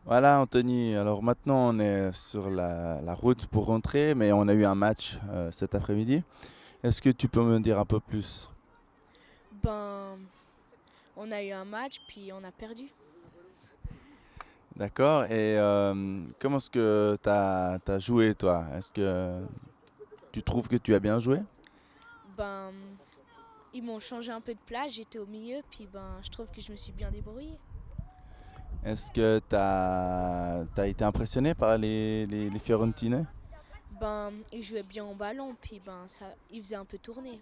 Voilà Anthony, alors maintenant on est sur la route pour rentrer, mais on a eu un match cet après-midi. Est-ce que tu peux me dire un peu plus? Ben, on a eu un match, puis on a perdu. D'accord, et comment est-ce que tu as joué toi? Est-ce que tu trouves que tu as bien joué? Ben, ils m'ont changé un peu de place, j'étais au milieu, puis je trouve que je me suis bien débrouillée. Est-ce que tu as été impressionné par les Fiorentinais? Ils jouaient bien au ballon, puis ils faisaient un peu tourner.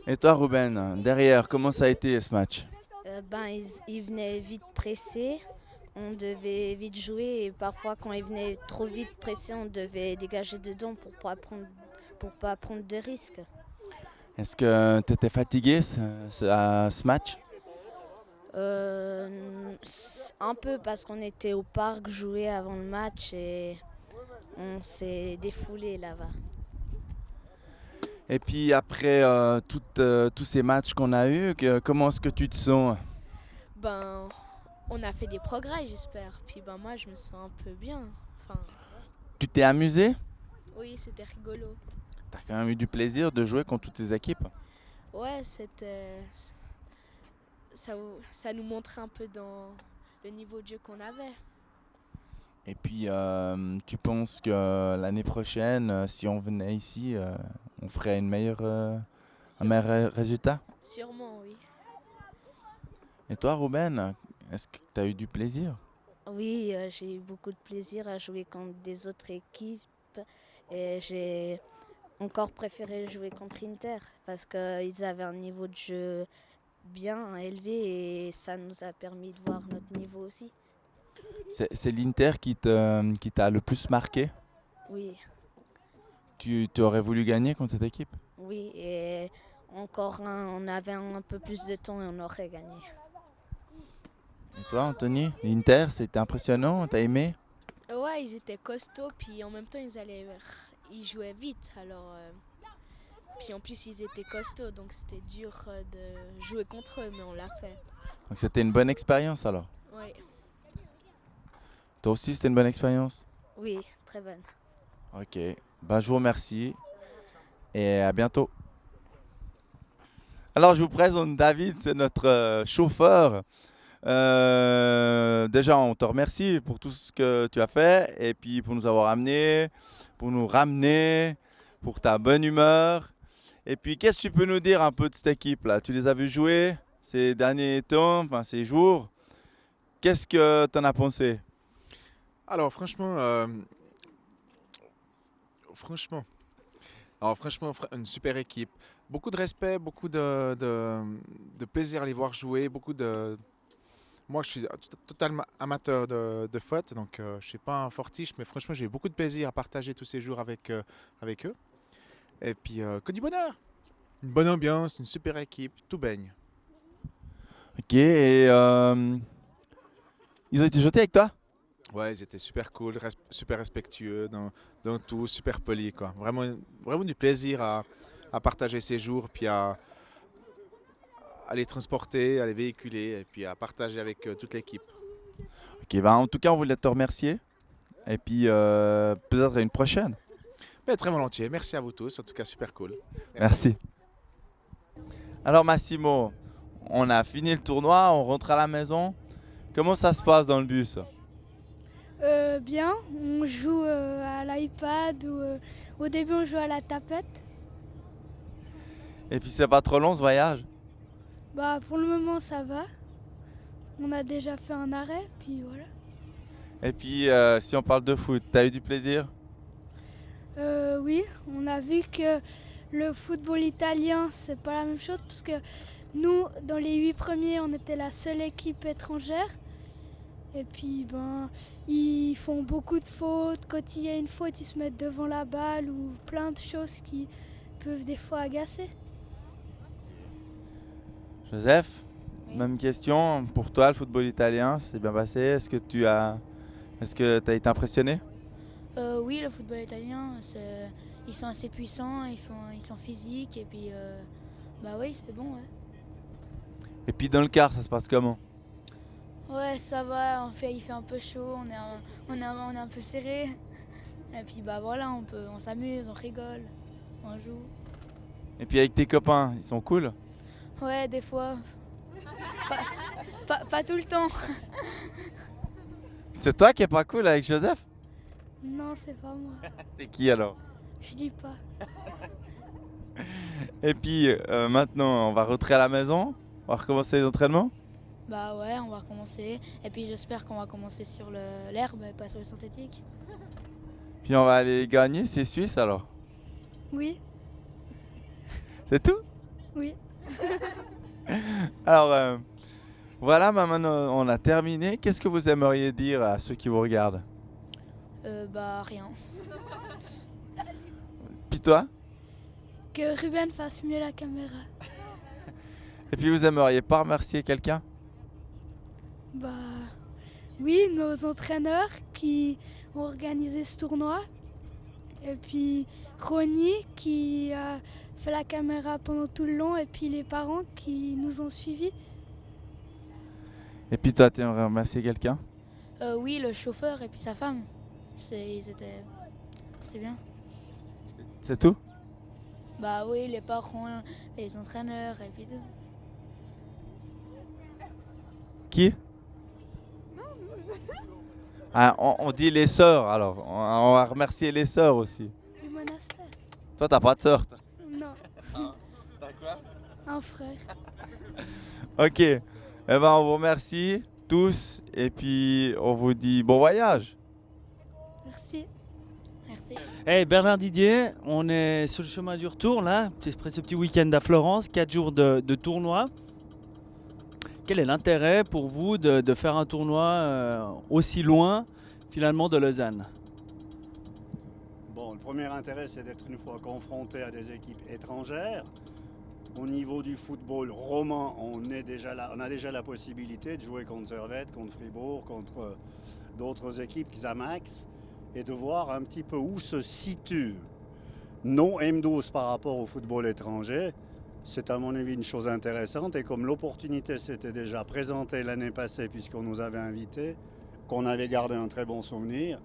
Et toi Ruben, derrière, comment ça a été ce match? Ils venaient vite pressés, on devait vite jouer et parfois quand ils venaient trop vite pressés, on devait dégager dedans pour pas prendre de risques. Est-ce que tu étais fatigué à ce match? Un peu parce qu'on était au parc jouer avant le match et on s'est défoulé là-bas. Et puis après tous ces matchs qu'on a eus, comment est-ce que tu te sens? Ben, on a fait des progrès, j'espère. Puis moi, je me sens un peu bien. Enfin, Tu t'es amusé? oui, c'était rigolo. T'as quand même eu du plaisir de jouer contre toutes ces équipes. Ouais, ça nous montrait un peu dans le niveau de jeu qu'on avait. Et puis tu penses que l'année prochaine, si on venait ici, on ferait un Sûre- meilleur résultat? Sûrement, oui. Et toi, Ruben, est-ce que tu as eu du plaisir? Oui, j'ai eu beaucoup de plaisir à jouer contre des autres équipes et j'ai encore préféré jouer contre Inter parce qu'ils avaient un niveau de jeu bien élevé et ça nous a permis de voir notre niveau aussi. C'est l'Inter qui t'a le plus marqué? Oui, Tu aurais voulu gagner contre cette équipe? oui, et on avait un peu plus de temps et on aurait gagné. Et toi, Anthony, l'Inter, c'était impressionnant, t'as aimé? Ouais, ils étaient costauds, puis en même temps, ils jouaient vite. Puis en plus, ils étaient costauds, donc c'était dur de jouer contre eux, mais on l'a fait. Donc c'était une bonne expérience alors. Ouais. Toi aussi, c'était une bonne expérience? Oui, très bonne. Ok, ben, je vous remercie et à bientôt. Alors, je vous présente David, c'est notre chauffeur. Déjà, on te remercie pour tout ce que tu as fait et puis pour nous avoir amenés, pour nous ramener, pour ta bonne humeur. Et puis, qu'est-ce que tu peux nous dire un peu de cette équipe-là? Tu les as vus jouer ces derniers temps, enfin ces jours. Qu'est-ce que tu en as pensé? Alors franchement, franchement, une super équipe. Beaucoup de respect, beaucoup de plaisir à les voir jouer. Moi, je suis totalement amateur de foot, donc je ne suis pas un fortiche, mais franchement, j'ai eu beaucoup de plaisir à partager tous ces jours avec eux. Et puis, que du bonheur. Une bonne ambiance, une super équipe, tout baigne. Ok, et ils ont été jetés avec toi? Ouais, ils étaient super cool, super respectueux dans tout, super polis, quoi. Vraiment du plaisir à partager ces jours, puis à les transporter, à les véhiculer, et puis à partager avec toute l'équipe. Ok, ben en tout cas, on voulait te remercier. Et puis, peut-être à une prochaine. Mais très volontiers, merci à vous tous, en tout cas super cool. Merci. Merci. Alors, Massimo, on a fini le tournoi, on rentre à la maison. Comment ça se passe dans le bus? Bien, on joue à l'iPad ou au début on joue à la tapette. Et puis, c'est pas trop long ce voyage? Bah pour le moment ça va. On a déjà fait un arrêt, puis voilà. Et puis, si on parle de foot, t'as eu du plaisir? Oui, on a vu que le football italien c'est pas la même chose parce que nous dans les 8 premiers on était la seule équipe étrangère. Et puis ils font beaucoup de fautes. Quand il y a une faute ils se mettent devant la balle ou plein de choses qui peuvent des fois agacer. Joseph, Oui. même question. Pour toi, le football italien, c'est bien passé. Est-ce que t'as été impressionné? Oui, le football italien, ils sont assez puissants, ils sont physiques et puis bah oui, c'était bon. Ouais. Et puis, dans le car, ça se passe comment? Ouais, ça va, il fait un peu chaud, on est un peu serré. Et puis bah voilà, on s'amuse, on rigole, on joue. Et puis avec tes copains, ils sont cool? Ouais, des fois. Pas, pas tout le temps. C'est toi qui es pas cool avec Joseph? Non, c'est pas moi. C'est qui alors? Je dis pas. Et puis maintenant, on va rentrer à la maison, on va recommencer les entraînements. Bah ouais, on va recommencer. Et puis j'espère qu'on va commencer sur l'herbe et pas sur le synthétique. Puis on va aller gagner, c'est Suisse alors. Oui, C'est tout? oui. Alors voilà, maintenant on a terminé. Qu'est-ce que vous aimeriez dire à ceux qui vous regardent? Bah rien. Puis toi? Que Ruben fasse mieux la caméra. Et puis vous aimeriez pas remercier quelqu'un? Bah oui, nos entraîneurs qui ont organisé ce tournoi. Et puis Ronnie qui a fait la caméra pendant tout le long. Et puis les parents qui nous ont suivis. Et puis toi, tu aimerais remercier quelqu'un? Oui, le chauffeur et puis sa femme. C'était bien. C'est tout? Bah oui, les parents, les entraîneurs et puis tout. Qui? Ah, on dit les sœurs alors. On va remercier les sœurs aussi. Du monastère. Toi, t'as pas de sœur, toi? Non, T'as quoi? un frère. Ok. Eh ben, on vous remercie tous et puis on vous dit bon voyage. Merci. Merci. Hey Bernard Didier, on est sur le chemin du retour là, après ce petit week-end à Florence, 4 jours de tournoi. Quel est l'intérêt pour vous de faire un tournoi aussi loin finalement de Lausanne? Bon, le premier intérêt, c'est d'être une fois confronté à des équipes étrangères. Au niveau du football roman, on a déjà la possibilité de jouer contre Servette, contre Fribourg, contre d'autres équipes, Xamax, et de voir un petit peu où se situe nos M12 par rapport au football étranger. C'est à mon avis une chose intéressante, et comme l'opportunité s'était déjà présentée l'année passée puisqu'on nous avait invités, qu'on avait gardé un très bon souvenir,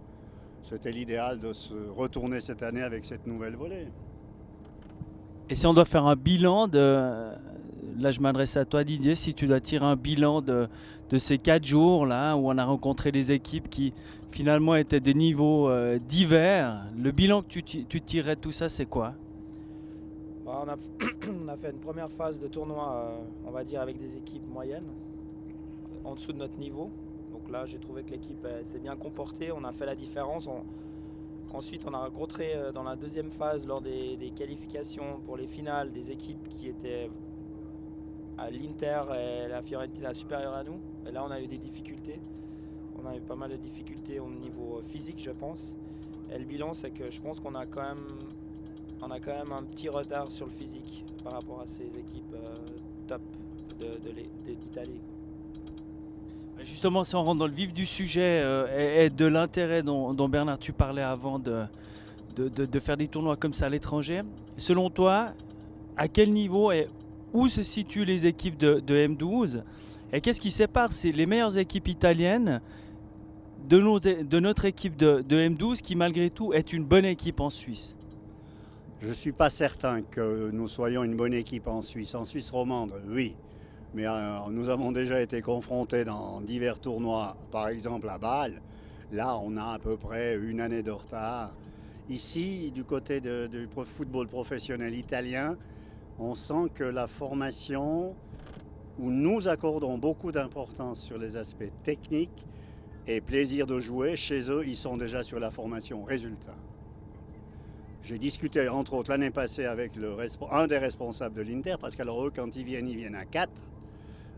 c'était l'idéal de se retourner cette année avec cette nouvelle volée. Et si on doit faire un bilan là je m'adresse à toi Didier, si tu dois tirer un bilan de ces 4 jours là où on a rencontré des équipes qui finalement étaient de niveaux divers, le bilan que tu tirerais de tout ça c'est quoi? Bah, on a fait une première phase de tournoi, on va dire, avec des équipes moyennes, en dessous de notre niveau. Donc là, j'ai trouvé que l'équipe s'est bien comportée, on a fait la différence. Ensuite, on a rencontré dans la deuxième phase, lors des qualifications pour les finales, des équipes qui étaient à l'Inter et la Fiorentina supérieures à nous. Et là, on a eu des difficultés. On a eu pas mal de difficultés au niveau physique, je pense. Et le bilan, c'est que je pense qu'on a quand même un petit retard sur le physique par rapport à ces équipes top d'Italie. Justement, si on rentre dans le vif du sujet et de l'intérêt dont Bernard tu parlais avant de faire des tournois comme ça à l'étranger, selon toi, à quel niveau et où se situent les équipes de M12 et qu'est-ce qui sépare les meilleures équipes italiennes de notre équipe de M12 qui malgré tout est une bonne équipe en Suisse? Je ne suis pas certain que nous soyons une bonne équipe en Suisse. En Suisse romande, oui. Mais nous avons déjà été confrontés dans divers tournois, par exemple à Bâle. Là, on a à peu près une année de retard. Ici, du côté du football professionnel italien, on sent que la formation, où nous accordons beaucoup d'importance sur les aspects techniques et plaisir de jouer, chez eux, ils sont déjà sur la formation résultat. J'ai discuté, entre autres, l'année passée avec un des responsables de l'Inter, parce qu'alors eux, quand ils viennent à 4.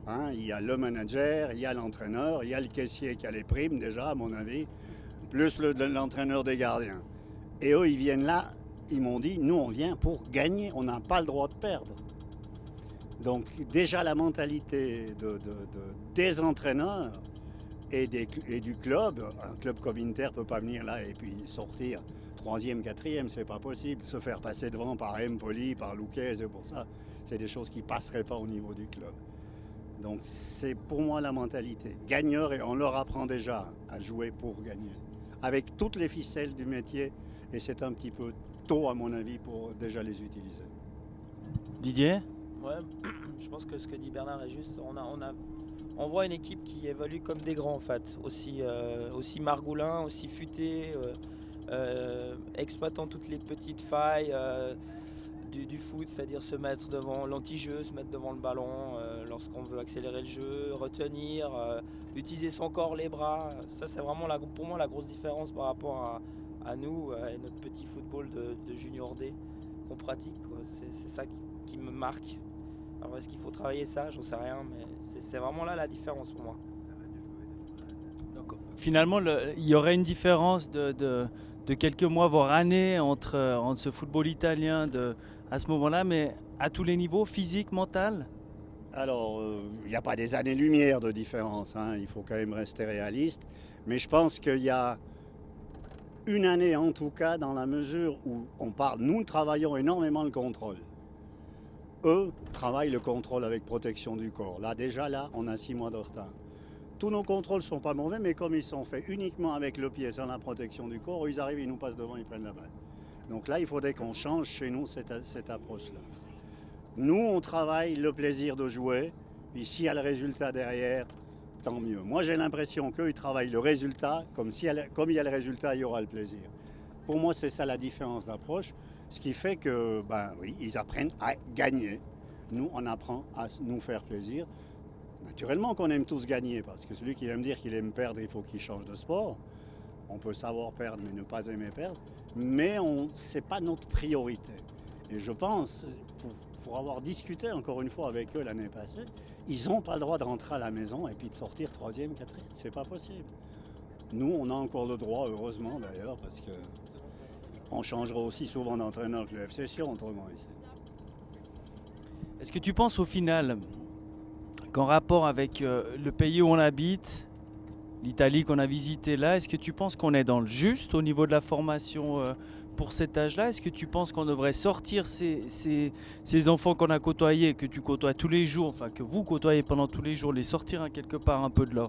Hein, il y a le manager, il y a l'entraîneur, il y a le caissier qui a les primes déjà, à mon avis, plus l'entraîneur des gardiens. Et eux, ils viennent là, ils m'ont dit, nous, on vient pour gagner, on n'a pas le droit de perdre. Donc déjà, la mentalité des entraîneurs et du club, un club comme Inter ne peut pas venir là et puis sortir 3e, 4e, c'est pas possible. Se faire passer devant par Empoli, par Lucchese, pour ça, c'est des choses qui ne passeraient pas au niveau du club. Donc c'est pour moi la mentalité. Gagneur, et on leur apprend déjà à jouer pour gagner. Avec toutes les ficelles du métier, et c'est un petit peu tôt à mon avis pour déjà les utiliser. Didier? Ouais, je pense que ce que dit Bernard est juste. On voit une équipe qui évolue comme des grands en fait, aussi margoulin, aussi futé, exploitant toutes les petites failles du foot, c'est-à-dire se mettre devant l'anti-jeu, se mettre devant le ballon lorsqu'on veut accélérer le jeu, retenir, utiliser son corps, les bras. Ça c'est vraiment pour moi la grosse différence par rapport à nous et notre petit football de junior D qu'on pratique, quoi. C'est ça qui me marque. Alors est-ce qu'il faut travailler ça? J'en sais rien, mais c'est vraiment là la différence pour moi. Donc, finalement, il y aurait une différence de quelques mois, voire années, entre ce football italien à ce moment-là, mais à tous les niveaux, physique, mental? Alors, il n'y a pas des années-lumière de différence, hein. Il faut quand même rester réaliste. Mais je pense qu'il y a une année en tout cas, dans la mesure où nous travaillons énormément le contrôle. Eux travaillent le contrôle avec protection du corps. Là, on a 6 mois de retard. Tous nos contrôles ne sont pas mauvais, mais comme ils sont faits uniquement avec le pied sans la protection du corps, ils arrivent, ils nous passent devant, ils prennent la balle. Donc là, il faudrait qu'on change chez nous cette approche-là. Nous, on travaille le plaisir de jouer, puis s'il y a le résultat derrière, tant mieux. Moi, j'ai l'impression qu'eux, ils travaillent le résultat, comme il y a le résultat, il y aura le plaisir. Pour moi, c'est ça la différence d'approche. Ce qui fait que, oui, ils apprennent à gagner. Nous, on apprend à nous faire plaisir. Naturellement qu'on aime tous gagner, parce que celui qui aime dire qu'il aime perdre, il faut qu'il change de sport. On peut savoir perdre, mais ne pas aimer perdre. Mais ce n'est pas notre priorité. Et je pense, pour avoir discuté encore une fois avec eux l'année passée, ils n'ont pas le droit de rentrer à la maison et puis de sortir 3e, 4e. C'est pas possible. Nous, on a encore le droit, heureusement d'ailleurs, parce que on changera aussi souvent d'entraîneur que le FC Sion, autrement ici. Est-ce que tu penses au final qu'en rapport avec le pays où on habite, l'Italie qu'on a visité là, est-ce que tu penses qu'on est dans le juste au niveau de la formation pour cet âge-là? Est-ce que tu penses qu'on devrait sortir ces enfants qu'on a côtoyés, que tu côtoies tous les jours, enfin que vous côtoyez pendant tous les jours, les sortir quelque part un peu de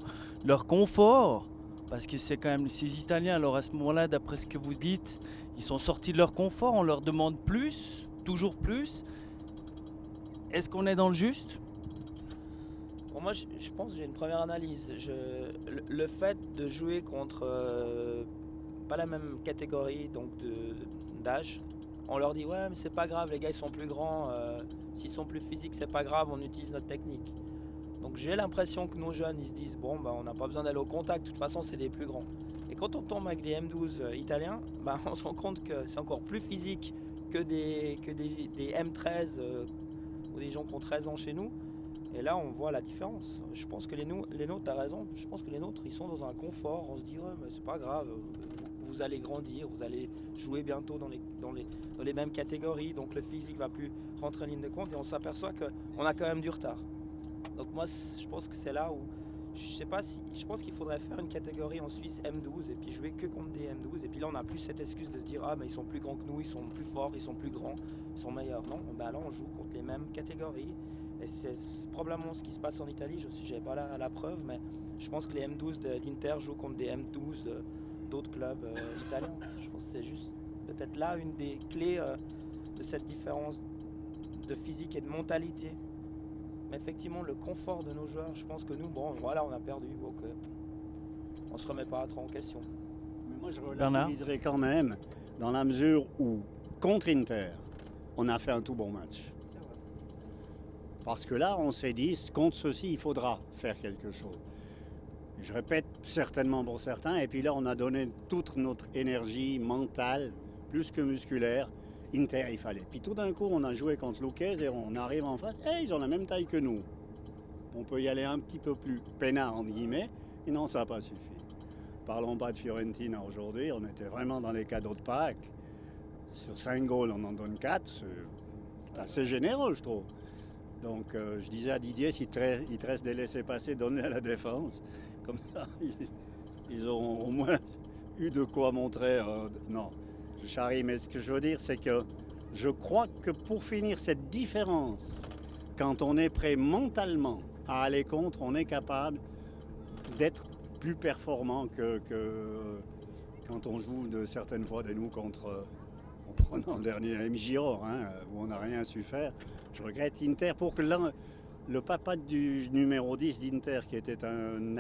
leur confort? Parce que c'est quand même ces Italiens, alors à ce moment-là, d'après ce que vous dites, ils sont sortis de leur confort, on leur demande plus, toujours plus. Est-ce qu'on est dans le juste? Bon, moi, je pense que j'ai une première analyse. Le fait de jouer contre pas la même catégorie donc d'âge, on leur dit ouais mais c'est pas grave, les gars ils sont plus grands, s'ils sont plus physiques c'est pas grave, on utilise notre technique. Donc j'ai l'impression que nos jeunes ils se disent bon on n'a pas besoin d'aller au contact, de toute façon c'est des plus grands. Et quand on tombe avec des M12 italiens, on se rend compte que c'est encore plus physique que des M13 ou des gens qui ont 13 ans chez nous. Et là, on voit la différence. Je pense que les nôtres, t'as raison, je pense que les nôtres, ils sont dans un confort. On se dit, ouais, mais c'est pas grave, vous allez grandir, vous allez jouer bientôt dans les mêmes catégories, donc le physique va plus rentrer en ligne de compte et on s'aperçoit qu'on a quand même du retard. Donc moi, je pense que c'est là où, je pense qu'il faudrait faire une catégorie en Suisse M12 et puis jouer que contre des M12. Et puis là, on n'a plus cette excuse de se dire, ah, mais ils sont plus grands que nous, ils sont plus forts, ils sont plus grands, ils sont meilleurs. Non, là, on joue contre les mêmes catégories. Et c'est probablement ce qui se passe en Italie, je n'ai pas la preuve, mais je pense que les M12 d'Inter jouent contre des M12 d'autres clubs italiens. Je pense que c'est juste peut-être là une des clés de cette différence de physique et de mentalité. Mais effectivement, le confort de nos joueurs, je pense que nous, bon, voilà, on a perdu, donc on ne se remet pas trop en question. Mais moi, je relativiserai quand même, dans la mesure où, contre Inter, on a fait un tout bon match. Parce que là, on s'est dit, contre ceci, il faudra faire quelque chose. Je répète, certainement pour certains, et puis là, on a donné toute notre énergie mentale, plus que musculaire. Inter, il fallait. Puis tout d'un coup, on a joué contre Lucchese et on arrive en face, et ils ont la même taille que nous. On peut y aller un petit peu plus peinard, entre guillemets, et non, ça n'a pas suffi. Parlons pas de Fiorentina aujourd'hui, on était vraiment dans les cadeaux de Pâques. Sur 5 goals, on en donne 4, c'est assez généreux, je trouve. Donc, je disais à Didier, s'il te reste des laissés-passer, donne-les à la défense. Comme ça, ils auront au moins eu de quoi montrer. Non, je charrie, mais ce que je veux dire, c'est que je crois que pour finir cette différence, quand on est prêt mentalement à aller contre, on est capable d'être plus performant que quand on joue certaines fois de nous contre, en prenant le dernier M. Girard, où on n'a rien su faire. Je regrette Inter pour que le papa du numéro 10 d'Inter, qui était un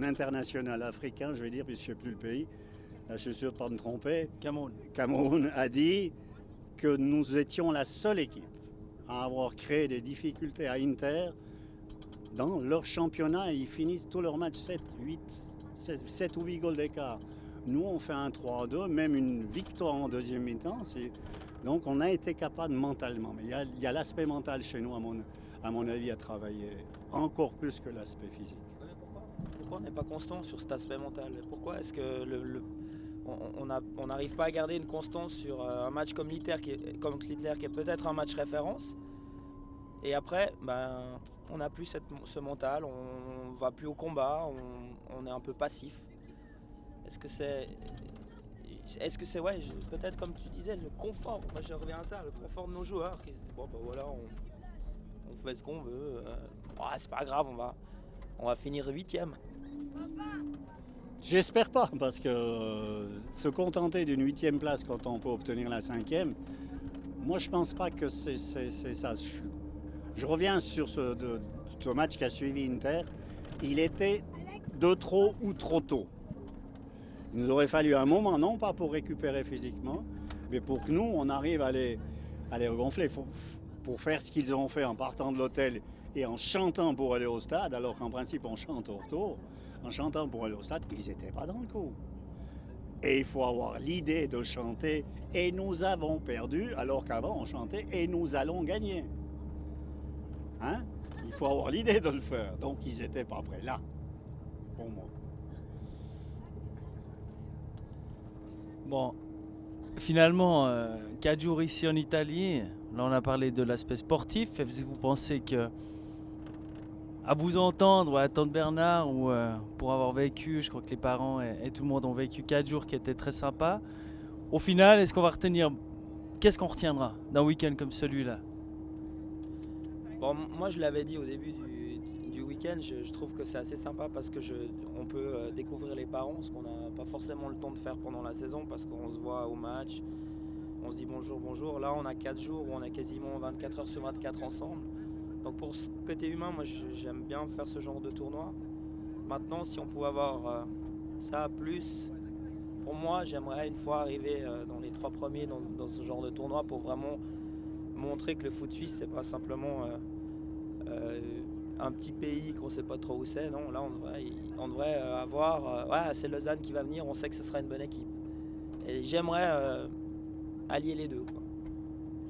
international africain, je vais dire, puisque je ne sais plus le pays, là je suis sûr de ne pas me tromper, Cameroun a dit que nous étions la seule équipe à avoir créé des difficultés à Inter dans leur championnat. Ils finissent tous leurs matchs 7 ou 8 goals d'écart. Nous, on fait un 3-2, même une victoire en deuxième mi-temps. Donc, on a été capable mentalement. Mais il y a l'aspect mental chez nous, à mon avis, à travailler encore plus que l'aspect physique. Pourquoi on n'est pas constant sur cet aspect mental? Pourquoi est-ce que on n'arrive pas à garder une constance sur un match comme l'Inter, qui est peut-être un match référence, et après, on n'a plus ce mental, on ne va plus au combat, on est un peu passif. Est-ce que c'est peut-être comme tu disais, le confort? Moi je reviens à ça, le confort de nos joueurs qui se disent voilà, on fait ce qu'on veut, c'est pas grave, on va finir 8e. J'espère pas, parce que se contenter d'une 8e place quand on peut obtenir la 5e, moi je pense pas que c'est ça. Je reviens sur ce match qui a suivi Inter. Il était de trop ou trop tôt. Il nous aurait fallu un moment, non pas pour récupérer physiquement, mais pour que nous, on arrive à les regonfler. Pour faire ce qu'ils ont fait en partant de l'hôtel et en chantant pour aller au stade, alors qu'en principe on chante au retour, en chantant pour aller au stade, ils n'étaient pas dans le coup. Et il faut avoir l'idée de chanter « et nous avons perdu » alors qu'avant on chantait « et nous allons gagner ». Il faut avoir l'idée de le faire. Donc ils n'étaient pas prêts là, pour moi. Bon, finalement, 4 jours ici en Italie, là on a parlé de l'aspect sportif. Est-ce que vous pensez que, à vous entendre, ou à attendre Bernard, ou pour avoir vécu, je crois que les parents et tout le monde ont vécu 4 jours qui étaient très sympas, au final, est-ce qu'on va retenir, qu'est-ce qu'on retiendra d'un week-end comme celui-là? Bon, moi je l'avais dit au début du week-end, je trouve que c'est assez sympa parce que on peut découvrir les parents, ce qu'on n'a pas forcément le temps de faire pendant la saison parce qu'on se voit au match, on se dit bonjour. Là on a 4 jours où on est quasiment 24 heures sur 24 ensemble. Donc pour ce côté humain, moi j'aime bien faire ce genre de tournoi. Maintenant, si on pouvait avoir ça plus, pour moi j'aimerais une fois arriver dans les 3 premiers dans ce genre de tournoi pour vraiment montrer que le foot suisse c'est pas simplement un petit pays qu'on sait pas trop où c'est. Non, là on devrait avoir c'est Lausanne qui va venir, on sait que ce sera une bonne équipe. Et j'aimerais allier les deux, quoi.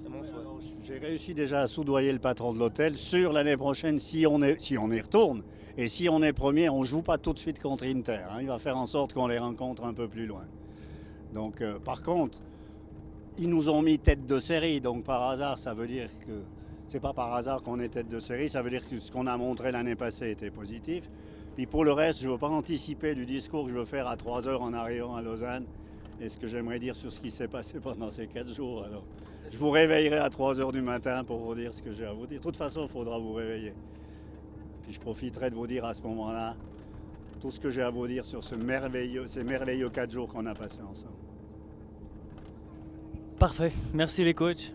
C'est mon souhait. J'ai réussi déjà à soudoyer le patron de l'hôtel sur l'année prochaine si on y retourne. Et si on est premier, on ne joue pas tout de suite contre Inter. Il va faire en sorte qu'on les rencontre un peu plus loin. Donc par contre, ils nous ont mis tête de série, donc par hasard, ça veut dire que c'est pas par hasard qu'on est tête de série, ça veut dire que ce qu'on a montré l'année passée était positif. Puis pour le reste, je ne veux pas anticiper du discours que je veux faire à 3 heures en arrivant à Lausanne et ce que j'aimerais dire sur ce qui s'est passé pendant ces 4 jours. Alors, je vous réveillerai à 3 heures du matin pour vous dire ce que j'ai à vous dire. De toute façon, il faudra vous réveiller. Puis je profiterai de vous dire à ce moment-là tout ce que j'ai à vous dire sur ces merveilleux 4 jours qu'on a passés ensemble. Parfait, merci les coachs.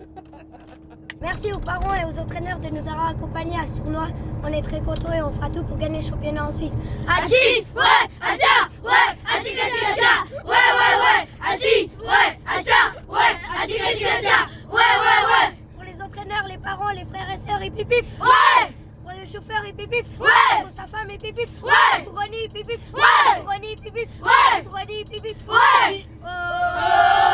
Merci aux parents et aux entraîneurs de nous avoir accompagnés à ce tournoi. On est très contents et on fera tout pour gagner le championnat en Suisse. Adji, ouais, Adja, ouais, Adji, Adja, ouais, Adji, ouais, Adja, ouais, Adji, Adja, ouais. Pour les entraîneurs, les parents, les frères et sœurs, et pipip. Ouais. Pour le chauffeur, et pipip. Ouais. Pour sa femme, et pipip. Ouais. Pour Ronnie, pipip. Ouais. Pour Ronnie, pipip. Ouais. Pour Ronnie, pipip. Ouais. Oh.